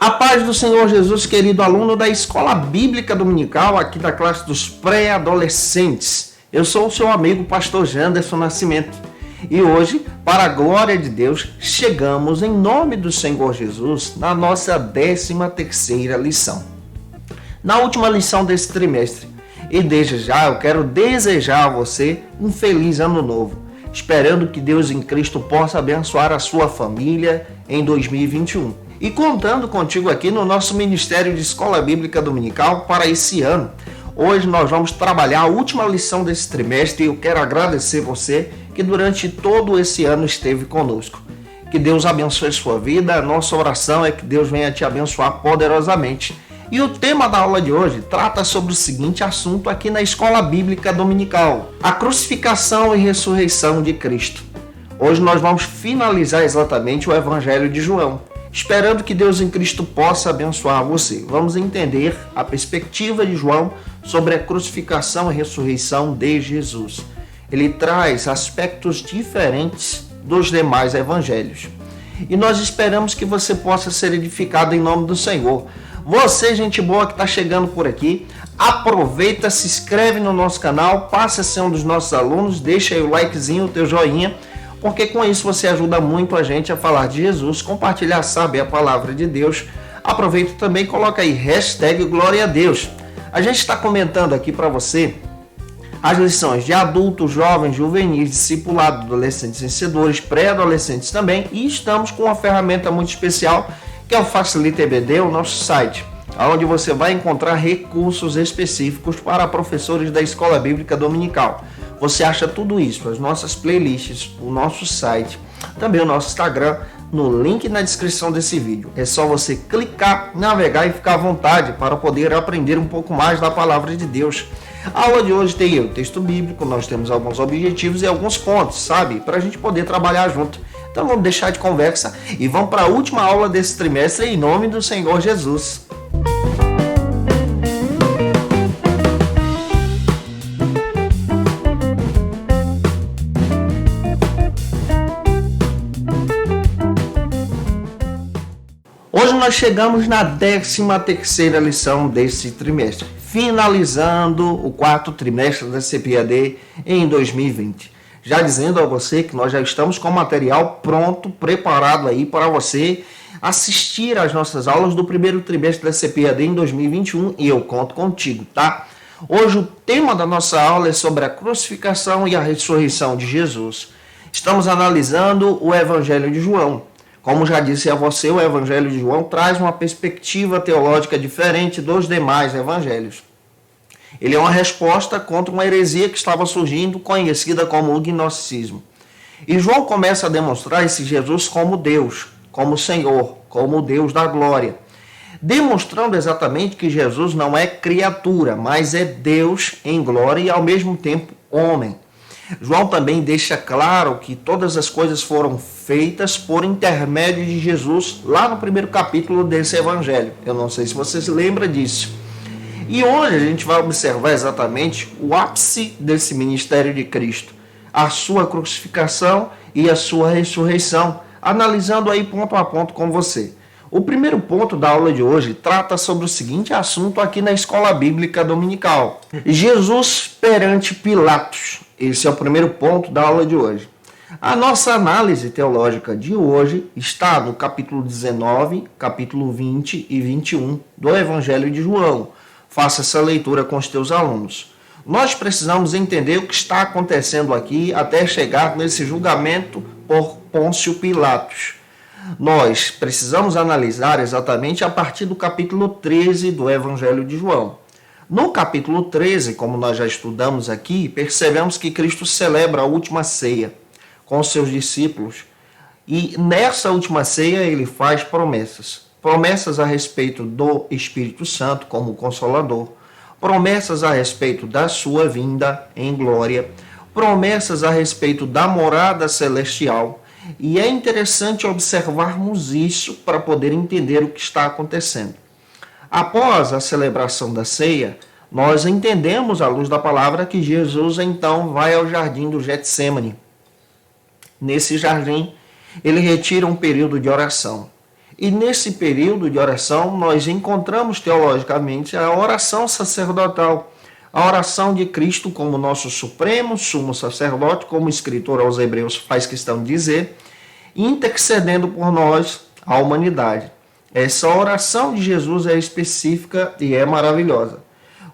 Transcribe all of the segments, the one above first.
A paz do Senhor Jesus, querido aluno da Escola Bíblica Dominical, aqui da classe dos pré-adolescentes. Eu sou o seu amigo, pastor Janderson Nascimento. E hoje, para a glória de Deus, chegamos em nome do Senhor Jesus na nossa 13ª lição. Na última lição desse trimestre, e desde já eu quero desejar a você um feliz ano novo, esperando que Deus em Cristo possa abençoar a sua família em 2021. E contando contigo aqui no nosso Ministério de Escola Bíblica Dominical para esse ano. Hoje nós vamos trabalhar a última lição desse trimestre e eu quero agradecer você que durante todo esse ano esteve conosco. Que Deus abençoe sua vida, a nossa oração é que Deus venha te abençoar poderosamente. E o tema da aula de hoje trata sobre o seguinte assunto aqui na Escola Bíblica Dominical: a crucificação e ressurreição de Cristo. Hoje nós vamos finalizar exatamente o Evangelho de João, esperando que Deus em Cristo possa abençoar você. Vamos entender a perspectiva de João sobre a crucificação e ressurreição de Jesus. Ele traz aspectos diferentes dos demais evangelhos. E nós esperamos que você possa ser edificado em nome do Senhor. Você, gente boa que está chegando por aqui, aproveita, se inscreve no nosso canal, passa a ser um dos nossos alunos, deixa aí o likezinho, o teu joinha, porque com isso você ajuda muito a gente a falar de Jesus, compartilhar, sabe, a palavra de Deus. Aproveita também e coloca aí #Glória a Deus. A gente está comentando aqui para você as lições de adultos, jovens, juvenis, discipulado, adolescentes vencedores, pré-adolescentes também, e estamos com uma ferramenta muito especial que é o Facilita EBD, o nosso site, onde você vai encontrar recursos específicos para professores da Escola Bíblica Dominical. Você acha tudo isso, as nossas playlists, o nosso site, também o nosso Instagram, no link na descrição desse vídeo. É só você clicar, navegar e ficar à vontade para poder aprender um pouco mais da palavra de Deus. A aula de hoje tem o texto bíblico, nós temos alguns objetivos e alguns pontos, sabe? Para a gente poder trabalhar junto. Então vamos deixar de conversa e vamos para a última aula desse trimestre em nome do Senhor Jesus. Hoje nós chegamos na 13ª lição desse trimestre, finalizando o 4º trimestre da CPAD em 2020. Já dizendo a você que nós já estamos com o material pronto, preparado aí para você assistir às nossas aulas do 1º trimestre da CPAD em 2021 e eu conto contigo, tá? Hoje o tema da nossa aula é sobre a crucificação e a ressurreição de Jesus. Estamos analisando o Evangelho de João. Como já disse a você, o Evangelho de João traz uma perspectiva teológica diferente dos demais evangelhos. Ele é uma resposta contra uma heresia que estava surgindo, conhecida como o gnosticismo. E João começa a demonstrar esse Jesus como Deus, como Senhor, como Deus da glória, demonstrando exatamente que Jesus não é criatura, mas é Deus em glória e ao mesmo tempo homem. João também deixa claro que todas as coisas foram feitas por intermédio de Jesus, lá no 1º capítulo desse evangelho. Eu não sei se você se lembra disso. E hoje a gente vai observar exatamente o ápice desse ministério de Cristo, a sua crucificação e a sua ressurreição, analisando aí ponto a ponto com você. O primeiro ponto da aula de hoje trata sobre o seguinte assunto aqui na Escola Bíblica Dominical: Jesus perante Pilatos. Esse é o primeiro ponto da aula de hoje. A nossa análise teológica de hoje está no capítulo 19, capítulo 20 e 21 do Evangelho de João. Faça essa leitura com os teus alunos. Nós precisamos entender o que está acontecendo aqui até chegar nesse julgamento por Pôncio Pilatos. Nós precisamos analisar exatamente a partir do capítulo 13 do Evangelho de João. No capítulo 13, como nós já estudamos aqui, percebemos que Cristo celebra a última ceia com seus discípulos. E nessa última ceia ele faz promessas. Promessas a respeito do Espírito Santo como Consolador. Promessas a respeito da sua vinda em glória. Promessas a respeito da morada celestial. E é interessante observarmos isso para poder entender o que está acontecendo. Após a celebração da ceia, nós entendemos, à luz da palavra, que Jesus então vai ao jardim do Getsêmani. Nesse jardim, ele retira um período de oração. E nesse período de oração, nós encontramos teologicamente a oração sacerdotal, a oração de Cristo como nosso supremo, sumo sacerdote, como o escritor aos Hebreus faz questão de dizer, intercedendo por nós, a humanidade. Essa oração de Jesus é específica e é maravilhosa.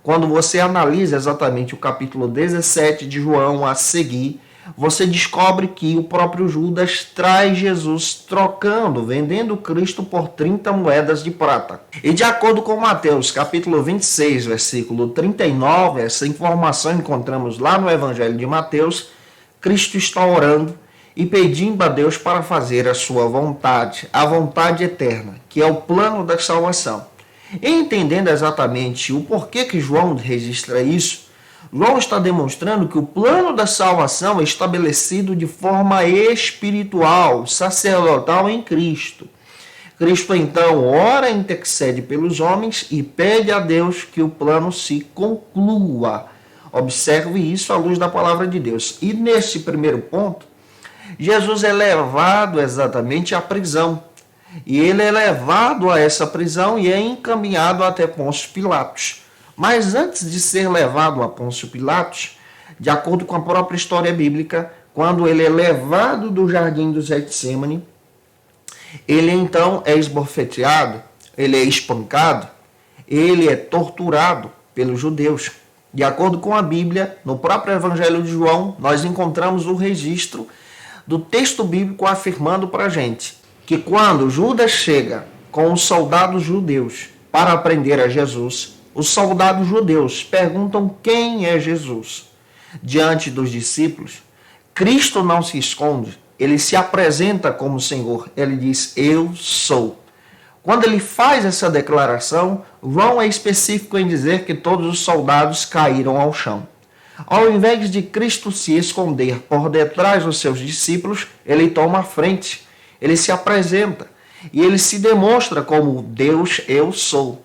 Quando você analisa exatamente o capítulo 17 de João a seguir, você descobre que o próprio Judas traz Jesus trocando, vendendo Cristo por 30 moedas de prata. E de acordo com Mateus, capítulo 26, versículo 39, essa informação encontramos lá no Evangelho de Mateus, Cristo está orando e pedindo a Deus para fazer a sua vontade, a vontade eterna, que é o plano da salvação. E entendendo exatamente o porquê que João registra isso, João está demonstrando que o plano da salvação é estabelecido de forma espiritual, sacerdotal em Cristo. Cristo então ora, intercede pelos homens e pede a Deus que o plano se conclua. Observe isso à luz da palavra de Deus. E nesse primeiro ponto, Jesus é levado exatamente à prisão. E ele é levado a essa prisão e é encaminhado até Pôncio Pilatos. Mas antes de ser levado a Pôncio Pilatos, de acordo com a própria história bíblica, quando ele é levado do jardim do Getsêmani, ele então é esbofeteado, ele é espancado, ele é torturado pelos judeus. De acordo com a Bíblia, no próprio Evangelho de João, nós encontramos o registro do texto bíblico afirmando para a gente que quando Judas chega com os soldados judeus para prender a Jesus, os soldados judeus perguntam quem é Jesus. Diante dos discípulos, Cristo não se esconde, ele se apresenta como Senhor, ele diz, eu sou. Quando ele faz essa declaração, João é específico em dizer que todos os soldados caíram ao chão. Ao invés de Cristo se esconder por detrás dos seus discípulos, ele toma a frente, ele se apresenta e ele se demonstra como Deus eu sou.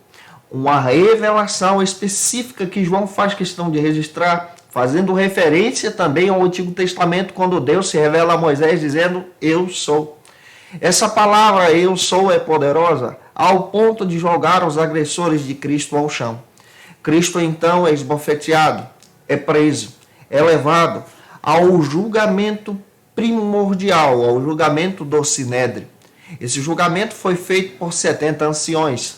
Uma revelação específica que João faz questão de registrar, fazendo referência também ao Antigo Testamento, quando Deus se revela a Moisés dizendo, eu sou. Essa palavra, eu sou, é poderosa ao ponto de jogar os agressores de Cristo ao chão. Cristo, então, é esbofeteado, é preso, é levado ao julgamento primordial, ao julgamento do Sinédrio. Esse julgamento foi feito por 70 anciões,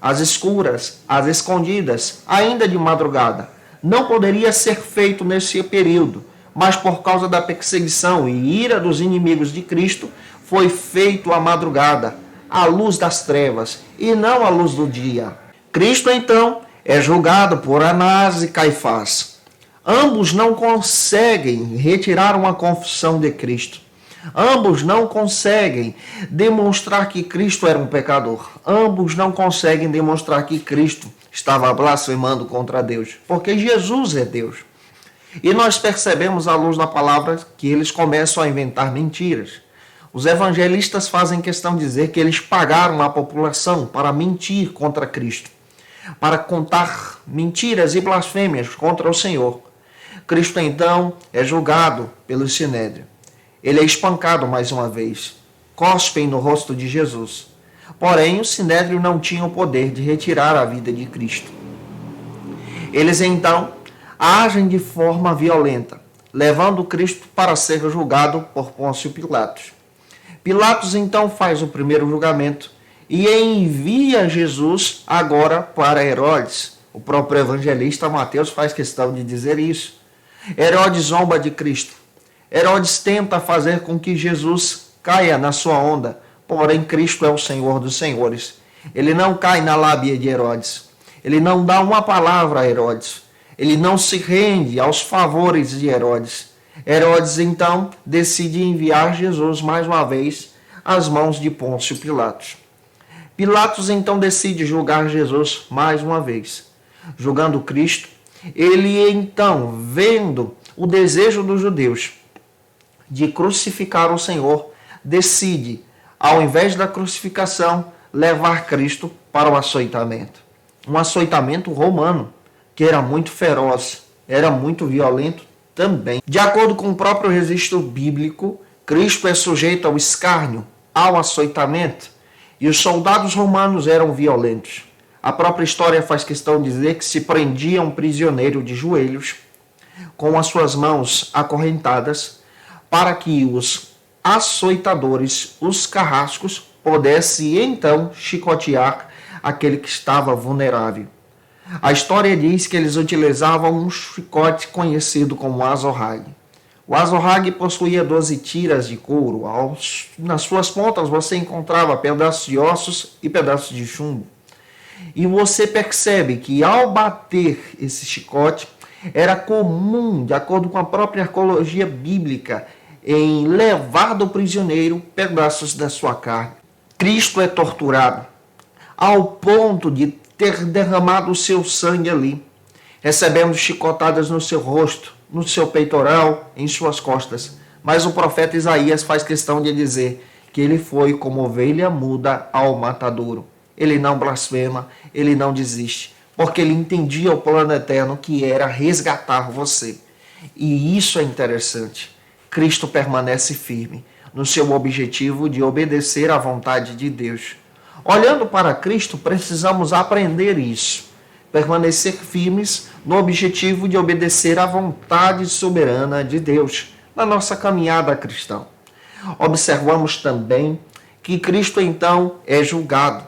às escuras, às escondidas, ainda de madrugada. Não poderia ser feito nesse período, mas por causa da perseguição e ira dos inimigos de Cristo, foi feito à madrugada, à luz das trevas, e não à luz do dia. Cristo, então, é julgado por Anás e Caifás. Ambos não conseguem retirar uma confissão de Cristo. Ambos não conseguem demonstrar que Cristo era um pecador. Ambos não conseguem demonstrar que Cristo estava blasfemando contra Deus, porque Jesus é Deus. E nós percebemos à luz da palavra que eles começam a inventar mentiras. Os evangelistas fazem questão de dizer que eles pagaram a população para mentir contra Cristo, para contar mentiras e blasfêmias contra o Senhor. Cristo, então, é julgado pelo Sinédrio. Ele é espancado mais uma vez. Cospem no rosto de Jesus. Porém, o Sinédrio não tinha o poder de retirar a vida de Cristo. Eles, então, agem de forma violenta, levando Cristo para ser julgado por Pôncio Pilatos. Pilatos, então, faz o primeiro julgamento e envia Jesus agora para Herodes. O próprio evangelista Mateus faz questão de dizer isso. Herodes zomba de Cristo. Herodes tenta fazer com que Jesus caia na sua onda, porém Cristo é o Senhor dos senhores. Ele não cai na lábia de Herodes. Ele não dá uma palavra a Herodes. Ele não se rende aos favores de Herodes. Herodes, então, decide enviar Jesus mais uma vez às mãos de Pôncio Pilatos. Pilatos, então, decide julgar Jesus mais uma vez. Julgando Cristo, ele, então, vendo o desejo dos judeus de crucificar o Senhor, decide, ao invés da crucificação, levar Cristo para o açoitamento. Um açoitamento romano, que era muito feroz, era muito violento também. De acordo com o próprio registro bíblico, Cristo é sujeito ao escárnio, ao açoitamento. E os soldados romanos eram violentos. A própria história faz questão de dizer que se prendia um prisioneiro de joelhos, com as suas mãos acorrentadas, para que os açoitadores, os carrascos, pudessem então chicotear aquele que estava vulnerável. A história diz que eles utilizavam um chicote conhecido como azorrague. O azorrague possuía 12 tiras de couro. Nas suas pontas você encontrava pedaços de ossos e pedaços de chumbo. E você percebe que ao bater esse chicote, era comum, de acordo com a própria arqueologia bíblica, em levar do prisioneiro pedaços da sua carne. Cristo é torturado ao ponto de ter derramado o seu sangue ali, recebendo chicotadas no seu rosto, no seu peitoral, em suas costas. Mas o profeta Isaías faz questão de dizer que ele foi como ovelha muda ao matadouro. Ele não blasfema, ele não desiste, porque ele entendia o plano eterno que era resgatar você. E isso é interessante. Cristo permanece firme no seu objetivo de obedecer à vontade de Deus. Olhando para Cristo, precisamos aprender isso. Permanecer firmes no objetivo de obedecer à vontade soberana de Deus na nossa caminhada cristã. Observamos também que Cristo então é julgado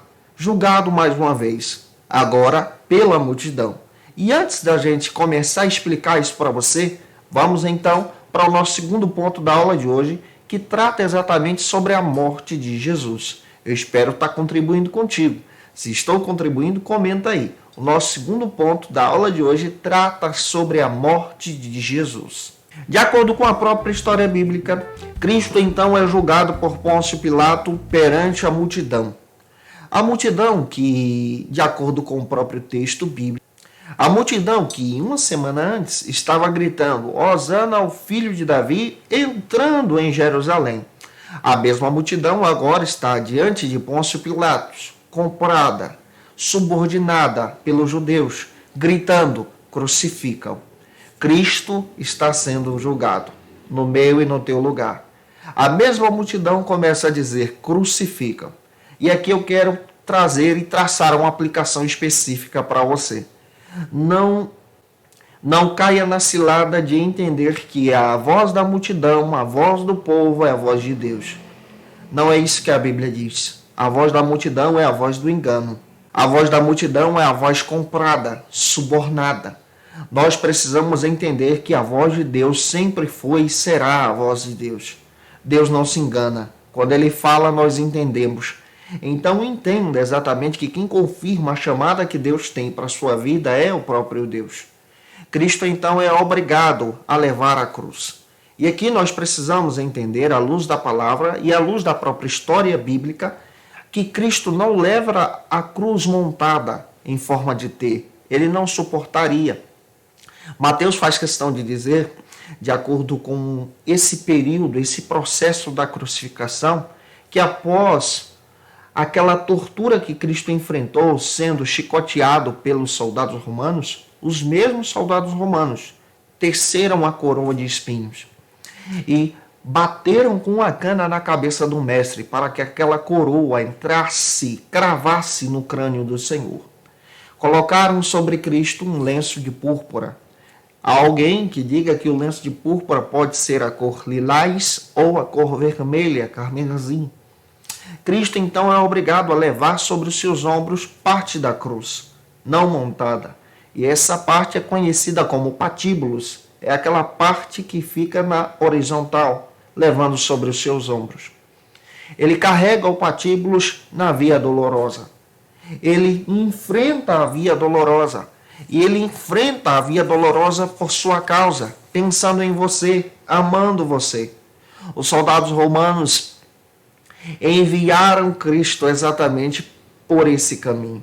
mais uma vez, agora pela multidão. E antes da gente começar a explicar isso para você, vamos então para o nosso segundo ponto da aula de hoje, que trata exatamente sobre a morte de Jesus. Eu espero estar contribuindo contigo. Se estou contribuindo, comenta aí. O nosso segundo ponto da aula de hoje trata sobre a morte de Jesus. De acordo com a própria história bíblica, Cristo então é julgado por Pôncio Pilato perante a multidão. A multidão que, de acordo com o próprio texto bíblico, a multidão que uma semana antes estava gritando Hosana ao filho de Davi, entrando em Jerusalém. A mesma multidão agora está diante de Pôncio Pilatos, comprada, subordinada pelos judeus, gritando, crucificam. Cristo está sendo julgado, no meu e no teu lugar. A mesma multidão começa a dizer, crucificam. E aqui eu quero trazer e traçar uma aplicação específica para você. Não caia na cilada de entender que a voz da multidão, a voz do povo é a voz de Deus. Não é isso que a Bíblia diz. A voz da multidão é a voz do engano. A voz da multidão é a voz comprada, subornada. Nós precisamos entender que a voz de Deus sempre foi e será a voz de Deus. Deus não se engana. Quando Ele fala, nós entendemos. Então entenda exatamente que quem confirma a chamada que Deus tem para a sua vida é o próprio Deus. Cristo então é obrigado a levar a cruz. E aqui nós precisamos entender, à luz da palavra e à luz da própria história bíblica, que Cristo não leva a cruz montada em forma de T. Ele não suportaria. Mateus faz questão de dizer, de acordo com esse período, esse processo da crucificação, que após aquela tortura que Cristo enfrentou, sendo chicoteado pelos soldados romanos, os mesmos soldados romanos teceram a coroa de espinhos e bateram com a cana na cabeça do mestre para que aquela coroa entrasse, cravasse no crânio do Senhor. Colocaram sobre Cristo um lenço de púrpura. Há alguém que diga que o lenço de púrpura pode ser a cor lilás ou a cor vermelha, carmesim. Cristo então é obrigado a levar sobre os seus ombros parte da cruz, não montada. E essa parte é conhecida como patíbulos. É aquela parte que fica na horizontal, levando sobre os seus ombros. Ele carrega o patíbulos na via dolorosa. Ele enfrenta a via dolorosa. E ele enfrenta a via dolorosa por sua causa, pensando em você, amando você. Os soldados romanos enviaram Cristo exatamente por esse caminho.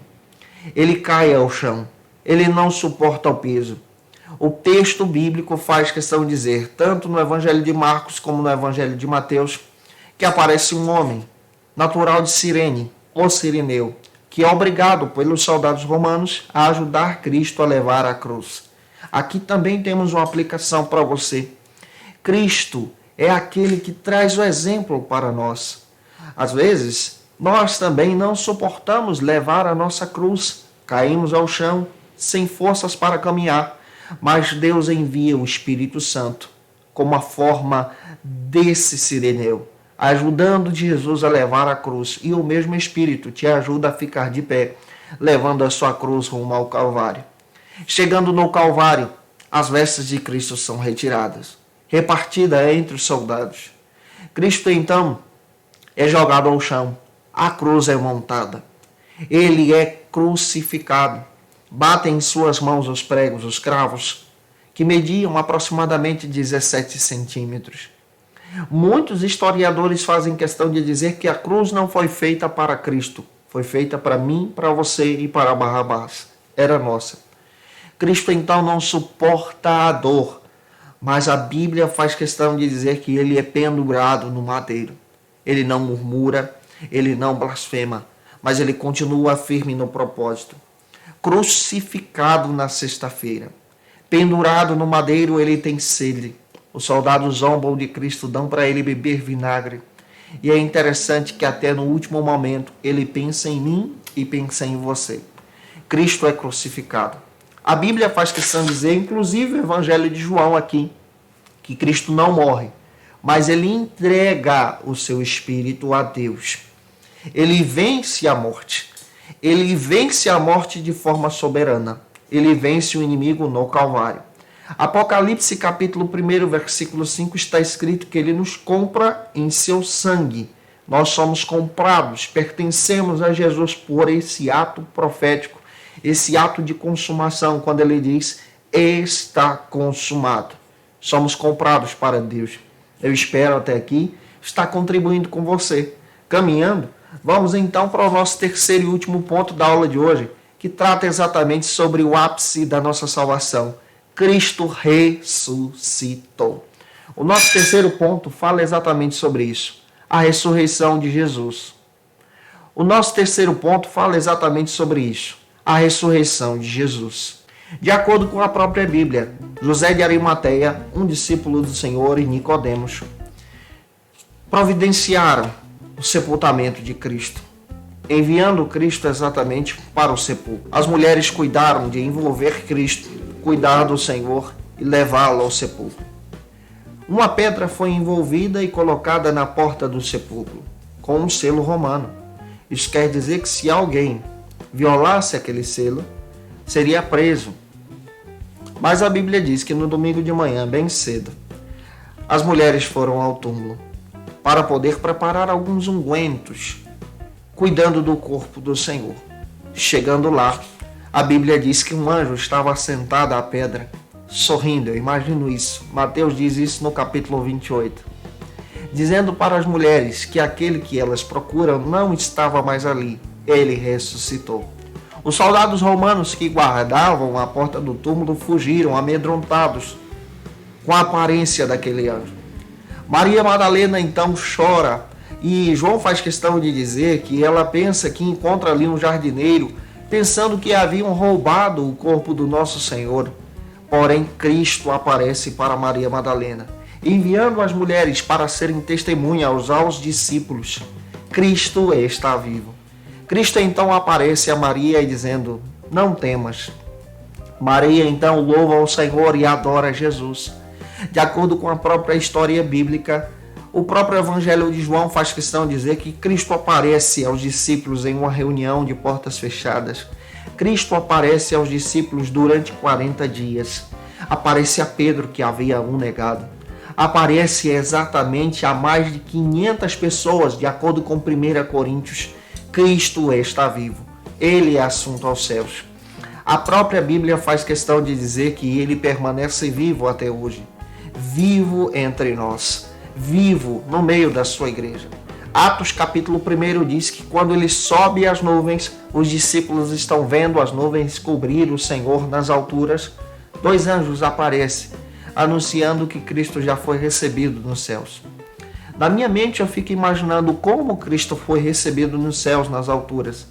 Ele cai ao chão. Ele não suporta o peso. O texto bíblico faz questão de dizer, tanto no Evangelho de Marcos como no Evangelho de Mateus, que aparece um homem, natural de Cirene, ou Cireneu, que é obrigado pelos soldados romanos a ajudar Cristo a levar a cruz. Aqui também temos uma aplicação para você. Cristo é aquele que traz o exemplo para nós. Às vezes, Nós também não suportamos levar a nossa cruz, caímos ao chão, sem forças para caminhar, mas Deus envia o Espírito Santo como a forma desse sireneu, ajudando Jesus a levar a cruz, e o mesmo Espírito te ajuda a ficar de pé, levando a sua cruz rumo ao Calvário. Chegando no Calvário, as vestes de Cristo são retiradas, repartidas entre os soldados. Cristo então é jogado ao chão, a cruz é montada, ele é crucificado. Batem em suas mãos os pregos, os cravos, que mediam aproximadamente 17 centímetros. Muitos historiadores fazem questão de dizer que a cruz não foi feita para Cristo, foi feita para mim, para você e para Barrabás. Era nossa. Cristo então não suporta a dor, mas a Bíblia faz questão de dizer que ele é pendurado no madeiro. Ele não murmura, ele não blasfema, mas ele continua firme no propósito. Crucificado na sexta-feira, pendurado no madeiro, ele tem sede. Os soldados zombam de Cristo, dão para ele beber vinagre. E é interessante que até no último momento ele pensa em mim e pensa em você. Cristo é crucificado. A Bíblia faz questão de dizer, inclusive o Evangelho de João aqui, que Cristo não morre, mas ele entrega o seu espírito a Deus. Ele vence a morte. Ele vence a morte de forma soberana. Ele vence o inimigo no Calvário. Apocalipse capítulo 1, versículo 5 está escrito que ele nos compra em seu sangue. Nós somos comprados, pertencemos a Jesus por esse ato profético, esse ato de consumação, quando ele diz, está consumado. Somos comprados para Deus. Eu espero até aqui estar contribuindo com você, caminhando. Vamos então para o nosso terceiro e último ponto da aula de hoje, que trata exatamente sobre o ápice da nossa salvação. Cristo ressuscitou. O nosso terceiro ponto fala exatamente sobre isso, a ressurreição de Jesus. O nosso terceiro ponto fala exatamente sobre isso, a ressurreição de Jesus. De acordo com a própria Bíblia, José de Arimateia, um discípulo do Senhor, e Nicodemos providenciaram o sepultamento de Cristo, enviando Cristo exatamente para o sepulcro. As mulheres cuidaram de envolver Cristo, cuidar do Senhor e levá-lo ao sepulcro. Uma pedra foi envolvida e colocada na porta do sepulcro, com um selo romano. Isso quer dizer que se alguém violasse aquele selo, seria preso. Mas a Bíblia diz que no domingo de manhã, bem cedo, as mulheres foram ao túmulo para poder preparar alguns ungüentos, cuidando do corpo do Senhor. Chegando lá, a Bíblia diz que um anjo estava sentado à pedra, sorrindo. Eu imagino isso. Mateus diz isso no capítulo 28. Dizendo para as mulheres que aquele que elas procuram não estava mais ali. Ele ressuscitou. Os soldados romanos que guardavam a porta do túmulo fugiram, amedrontados, com a aparência daquele anjo. Maria Madalena então chora, e João faz questão de dizer que ela pensa que encontra ali um jardineiro, pensando que haviam roubado o corpo do nosso Senhor. Porém, Cristo aparece para Maria Madalena, enviando as mulheres para serem testemunhas aos discípulos. Cristo está vivo. Cristo então aparece a Maria e dizendo, não temas. Maria então louva ao Senhor e adora Jesus. De acordo com a própria história bíblica, o próprio Evangelho de João faz questão de dizer que Cristo aparece aos discípulos em uma reunião de portas fechadas. Cristo aparece aos discípulos durante 40 dias. Aparece a Pedro, que havia o negado. Aparece exatamente a mais de 500 pessoas, de acordo com 1 Coríntios. Cristo está vivo. Ele é assunto aos céus. A própria Bíblia faz questão de dizer que ele permanece vivo até hoje. Vivo entre nós, vivo no meio da sua igreja. Atos capítulo 1 diz que quando ele sobe às nuvens, os discípulos estão vendo as nuvens cobrir o Senhor nas alturas. 2 anjos aparecem, anunciando que Cristo já foi recebido nos céus. Na minha mente eu fico imaginando como Cristo foi recebido nos céus, nas alturas.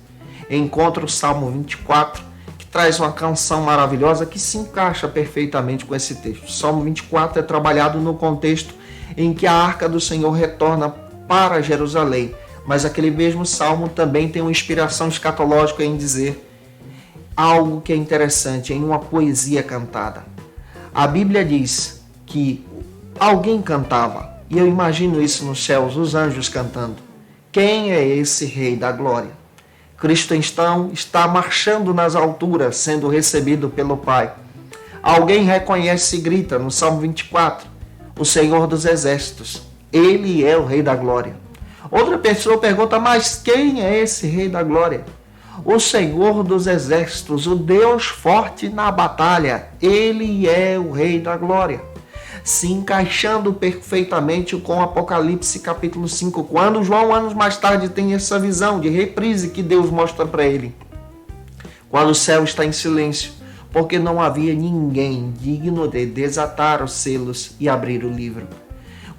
Encontro o Salmo 24, traz uma canção maravilhosa que se encaixa perfeitamente com esse texto. O Salmo 24 é trabalhado no contexto em que a arca do Senhor retorna para Jerusalém, Mas aquele mesmo salmo também tem uma inspiração escatológica em dizer algo que é interessante, em uma poesia cantada. A Bíblia diz que alguém cantava, e eu imagino isso nos céus, os anjos cantando. Quem é esse Rei da Glória? Cristo então está marchando nas alturas, sendo recebido pelo Pai. Alguém reconhece e grita no Salmo 24, o Senhor dos Exércitos, Ele é o Rei da Glória. Outra pessoa pergunta, mas quem é esse Rei da Glória? O Senhor dos Exércitos, o Deus forte na batalha, Ele é o Rei da Glória. Se encaixando perfeitamente com Apocalipse capítulo 5, quando João, anos mais tarde, tem essa visão de reprise que Deus mostra para ele. Quando o céu está em silêncio, porque não havia ninguém digno de desatar os selos e abrir o livro.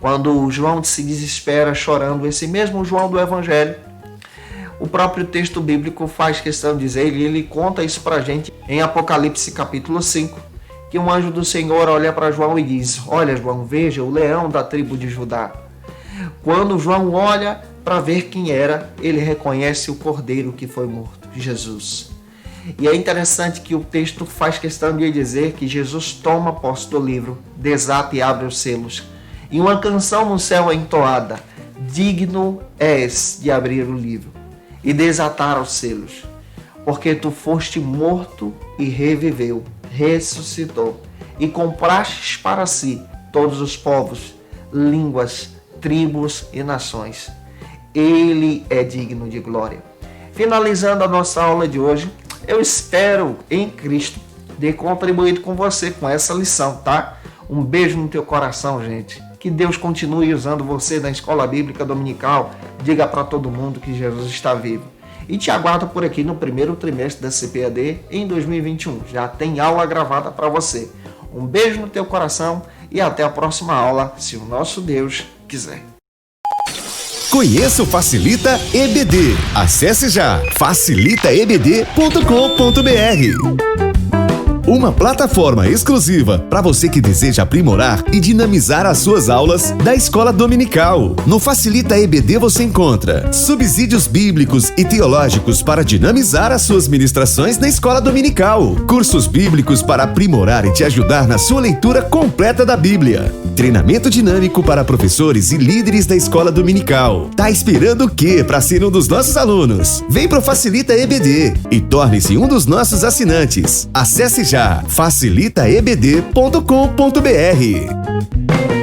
Quando João se desespera chorando, esse mesmo João do Evangelho, o próprio texto bíblico faz questão de dizer, e ele conta isso para a gente em Apocalipse capítulo 5, que um anjo do Senhor olha para João e diz, olha João, veja o leão da tribo de Judá. Quando João olha para ver quem era, ele reconhece o cordeiro que foi morto, Jesus. E é interessante que o texto faz questão de dizer que Jesus toma posse do livro, desata e abre os selos. E uma canção no céu é entoada, digno és de abrir o livro e desatar os selos, porque tu foste morto e reviveu, ressuscitou, e comprastes para si todos os povos, línguas, tribos e nações. Ele é digno de glória. Finalizando a nossa aula de hoje, eu espero em Cristo ter contribuído com você com essa lição, tá? Um beijo no teu coração, gente. Que Deus continue usando você na Escola Bíblica Dominical. Diga para todo mundo que Jesus está vivo. E te aguardo por aqui no primeiro trimestre da CPAD em 2021. Já tem aula gravada para você. Um beijo no teu coração e até a próxima aula, se o nosso Deus quiser. Conheça o Facilita EBD. Acesse já facilitaebd.com.br. Uma plataforma exclusiva para você que deseja aprimorar e dinamizar as suas aulas da Escola Dominical. No Facilita EBD você encontra subsídios bíblicos e teológicos para dinamizar as suas ministrações na Escola Dominical, cursos bíblicos para aprimorar e te ajudar na sua leitura completa da Bíblia, treinamento dinâmico para professores e líderes da Escola Dominical. Tá esperando o quê para ser um dos nossos alunos? Vem pro Facilita EBD e torne-se um dos nossos assinantes. Acesse já facilitaebd.com.br.